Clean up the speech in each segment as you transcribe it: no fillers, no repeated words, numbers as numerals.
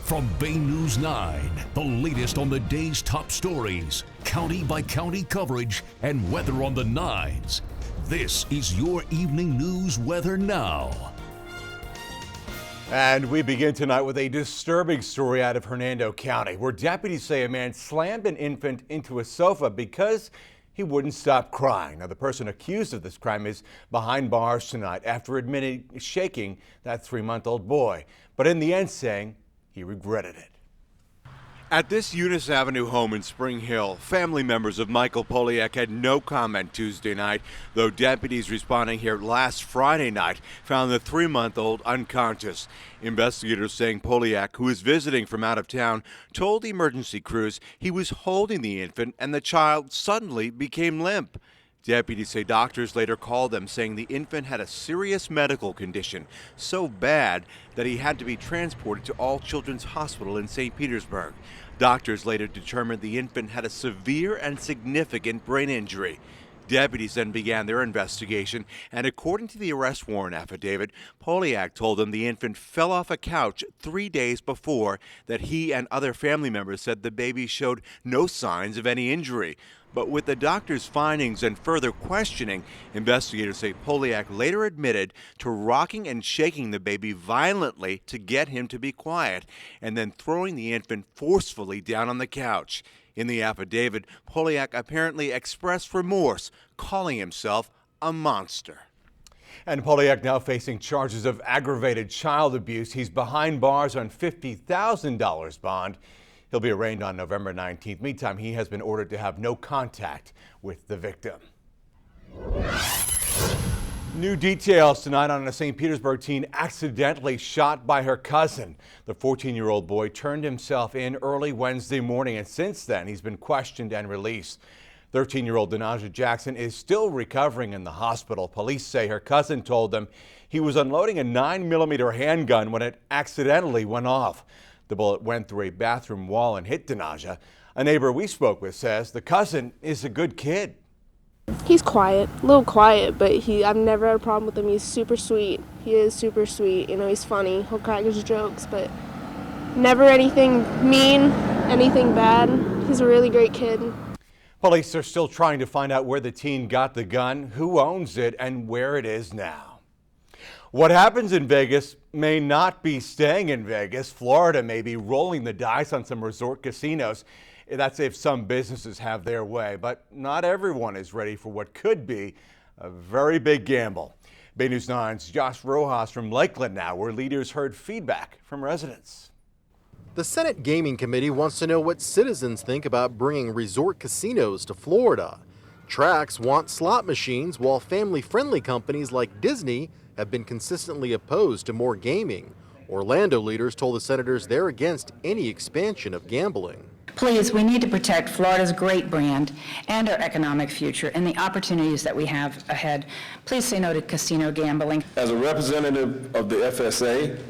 From Bay News 9, the latest on the day's top stories, county by county coverage, and weather on the nines. This is your evening news weather now. And we begin tonight with a disturbing story out of Hernando County, where deputies say a man slammed an infant into a sofa because he wouldn't stop crying. Now, the person accused of this crime is behind bars tonight after admitting shaking that 3-month-old boy, but in the end saying he regretted it. At this Eunice Avenue home in Spring Hill, family members of Michael Poliak had no comment Tuesday night, though deputies responding here last Friday night found the 3-month-old unconscious. Investigators saying Poliak, who is visiting from out of town, told the emergency crews he was holding the infant and the child suddenly became limp. Deputies say doctors later called them saying the infant had a serious medical condition, so bad that he had to be transported to All Children's Hospital in St. Petersburg. Doctors later determined the infant had a severe and significant brain injury. Deputies then began their investigation, and according to the arrest warrant affidavit, Poliak told them the infant fell off a couch 3 days before, that he and other family members said the baby showed no signs of any injury. But with the doctor's findings and further questioning, investigators say Poliak later admitted to rocking and shaking the baby violently to get him to be quiet, and then throwing the infant forcefully down on the couch. In the affidavit, Poliak apparently expressed remorse, calling himself a monster. And Poliak now facing charges of aggravated child abuse. He's behind bars on $50,000 bond. He'll be arraigned on November 19th. Meantime, he has been ordered to have no contact with the victim. New details tonight on a St. Petersburg teen accidentally shot by her cousin. The 14-year-old boy turned himself in early Wednesday morning, and since then he's been questioned and released. 13-year-old Denaja Jackson is still recovering in the hospital. Police say her cousin told them he was unloading a 9mm handgun when it accidentally went off. The bullet went through a bathroom wall and hit Denaja. A neighbor we spoke with says the cousin is a good kid. He's quiet, a little quiet, but I've never had a problem with him. He's super sweet. He is super sweet. You know, he's funny. He'll crack his jokes, but never anything mean, anything bad. He's a really great kid. Police are still trying to find out where the teen got the gun, who owns it, and where it is now. What happens in Vegas may not be staying in Vegas. Florida may be rolling the dice on some resort casinos. That's if some businesses have their way, but not everyone is ready for what could be a very big gamble. Bay News 9's Josh Rojas from Lakeland now, where leaders heard feedback from residents. The Senate Gaming Committee wants to know what citizens think about bringing resort casinos to Florida. Tracks want slot machines, while family-friendly companies like Disney have been consistently opposed to more gaming. Orlando leaders told the senators they're against any expansion of gambling. Please, we need to protect Florida's great brand and our economic future and the opportunities that we have ahead. Please say no to casino gambling. As a representative of the FSA,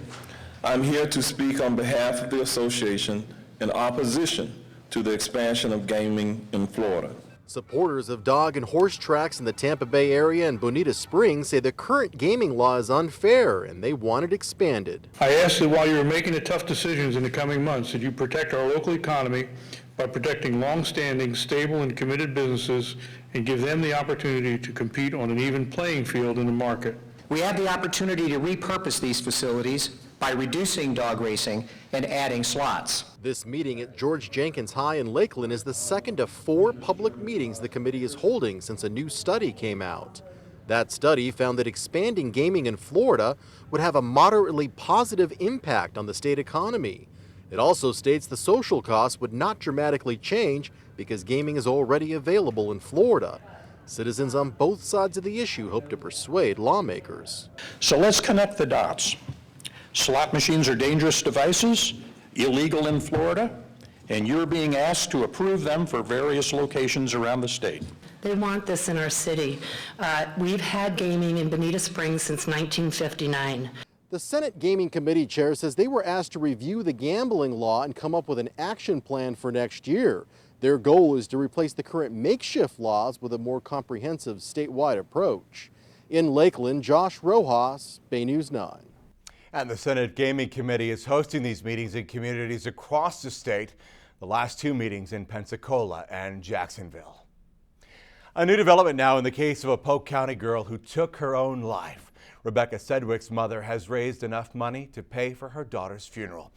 I'm here to speak on behalf of the association in opposition to the expansion of gaming in Florida. Supporters of dog and horse tracks in the Tampa Bay area and Bonita Springs say the current gaming law is unfair and they want it expanded. I ask that while you're making the tough decisions in the coming months, that you protect our local economy by protecting long-standing, stable, and committed businesses and give them the opportunity to compete on an even playing field in the market. We have the opportunity to repurpose these facilities by reducing dog racing and adding slots. This meeting at George Jenkins High in Lakeland is the second of 4 public meetings the committee is holding since a new study came out. That study found that expanding gaming in Florida would have a moderately positive impact on the state economy. It also states the social costs would not dramatically change because gaming is already available in Florida. Citizens on both sides of the issue hope to persuade lawmakers. So let's connect the dots. Slot machines are dangerous devices, illegal in Florida, and you're being asked to approve them for various locations around the state. They want this in our city. We've had gaming in Bonita Springs since 1959. The Senate Gaming Committee chair says they were asked to review the gambling law and come up with an action plan for next year. Their goal is to replace the current makeshift laws with a more comprehensive statewide approach. In Lakeland, Josh Rojas, Bay News 9. And the Senate Gaming Committee is hosting these meetings in communities across the state. The last two meetings in Pensacola and Jacksonville. A new development now in the case of a Polk County girl who took her own life. Rebecca Sedwick's mother has raised enough money to pay for her daughter's funeral.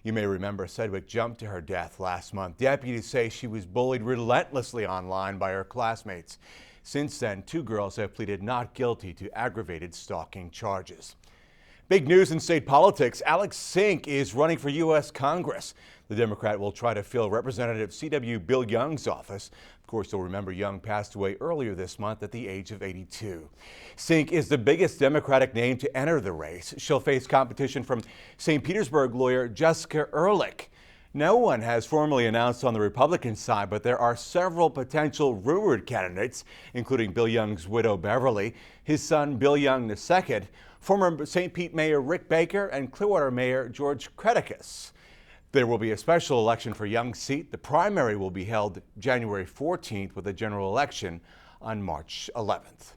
You may remember Sedwick jumped to her death last month. Deputies say she was bullied relentlessly online by her classmates. Since then, two girls have pleaded not guilty to aggravated stalking charges. Big news in state politics. Alex Sink is running for U.S. Congress. The Democrat will try to fill Representative C.W. Bill Young's office. Of course, you'll remember Young passed away earlier this month at the age of 82. Sink is the biggest Democratic name to enter the race. She'll face competition from St. Petersburg lawyer Jessica Ehrlich. No one has formally announced on the Republican side, but there are several potential rumored candidates, including Bill Young's widow Beverly, his son Bill Young II, former St. Pete Mayor Rick Baker, and Clearwater Mayor George Creticus. There will be a special election for Young's seat. The primary will be held January 14th with a general election on March 11th.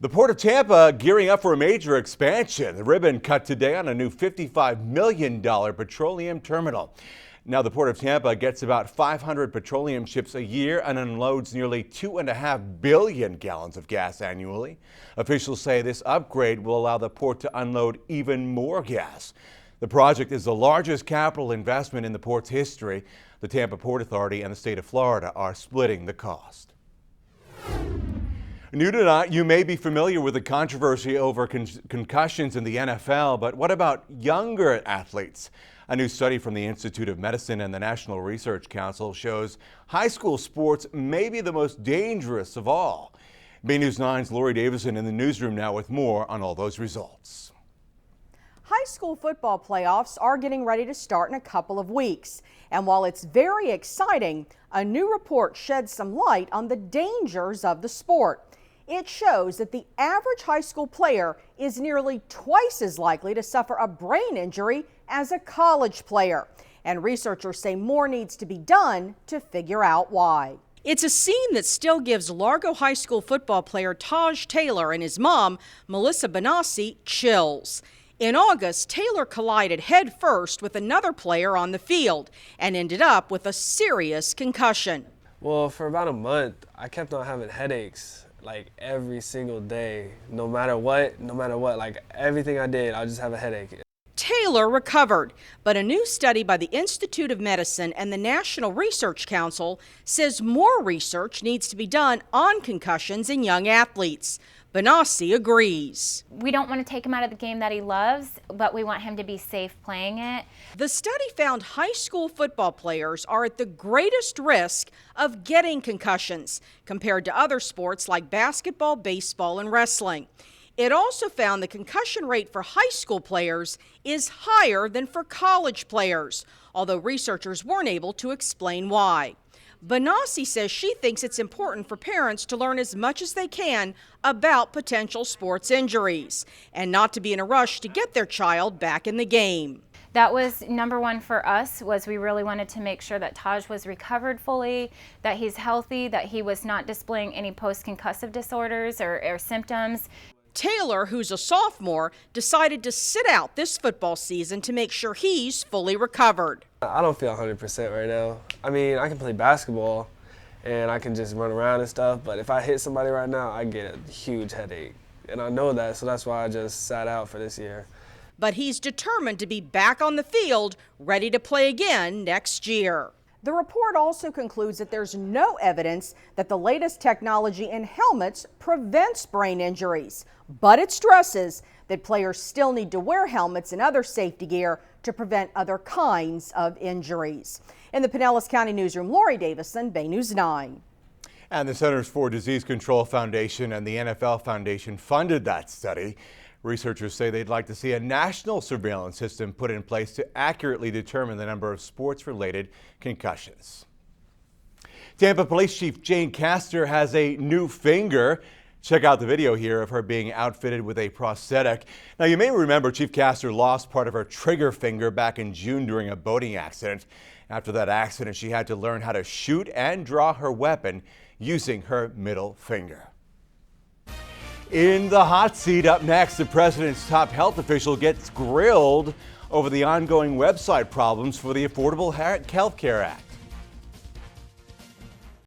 The Port of Tampa gearing up for a major expansion. The ribbon cut today on a new $55 million petroleum terminal. Now the Port of Tampa gets about 500 petroleum ships a year and unloads nearly 2.5 billion gallons of gas annually. Officials say this upgrade will allow the port to unload even more gas. The project is the largest capital investment in the port's history. The Tampa Port Authority and the state of Florida are splitting the cost. New tonight, you may be familiar with the controversy over concussions in the NFL, but what about younger athletes? A new study from the Institute of Medicine and the National Research Council shows high school sports may be the most dangerous of all. B News 9's Lori Davison in the newsroom now with more on all those results. High school football playoffs are getting ready to start in a couple of weeks. And while it's very exciting, a new report sheds some light on the dangers of the sport. It shows that the average high school player is nearly twice as likely to suffer a brain injury as a college player. And researchers say more needs to be done to figure out why. It's a scene that still gives Largo High School football player Taj Taylor and his mom, Melissa Benassi, chills. In August, Taylor collided head first with another player on the field and ended up with a serious concussion. Well, for about a month, I kept on having headaches like every single day, no matter what, like everything I did, I just have a headache. Taylor recovered, but a new study by the Institute of Medicine and the National Research Council says more research needs to be done on concussions in young athletes. Benassi agrees. We don't want to take him out of the game that he loves, but we want him to be safe playing it. The study found high school football players are at the greatest risk of getting concussions compared to other sports like basketball, baseball, and wrestling. It also found the concussion rate for high school players is higher than for college players, although researchers weren't able to explain why. Benassi says she thinks it's important for parents to learn as much as they can about potential sports injuries and not to be in a rush to get their child back in the game. That was number one for us, was we really wanted to make sure that Taj was recovered fully, that he's healthy, that he was not displaying any post-concussive disorders or symptoms. Taylor, who's a sophomore, decided to sit out this football season to make sure he's fully recovered. I don't feel 100% right now. I mean, I can play basketball and I can just run around and stuff, but if I hit somebody right now, I get a huge headache. And I know that, so that's why I just sat out for this year. But he's determined to be back on the field, ready to play again next year. The report also concludes that there's no evidence that the latest technology in helmets prevents brain injuries, but it stresses that players still need to wear helmets and other safety gear to prevent other kinds of injuries. In the Pinellas County Newsroom, Lori Davison, Bay News 9. And the Centers for Disease Control Foundation and the NFL Foundation funded that study. Researchers say they'd like to see a national surveillance system put in place to accurately determine the number of sports-related concussions. Tampa Police Chief Jane Castor has a new finger. Check out the video here of her being outfitted with a prosthetic. Now, you may remember Chief Castor lost part of her trigger finger back in June during a boating accident. After that accident, she had to learn how to shoot and draw her weapon using her middle finger. In the hot seat up next, the president's top health official gets grilled over the ongoing website problems for the Affordable Health Care Act.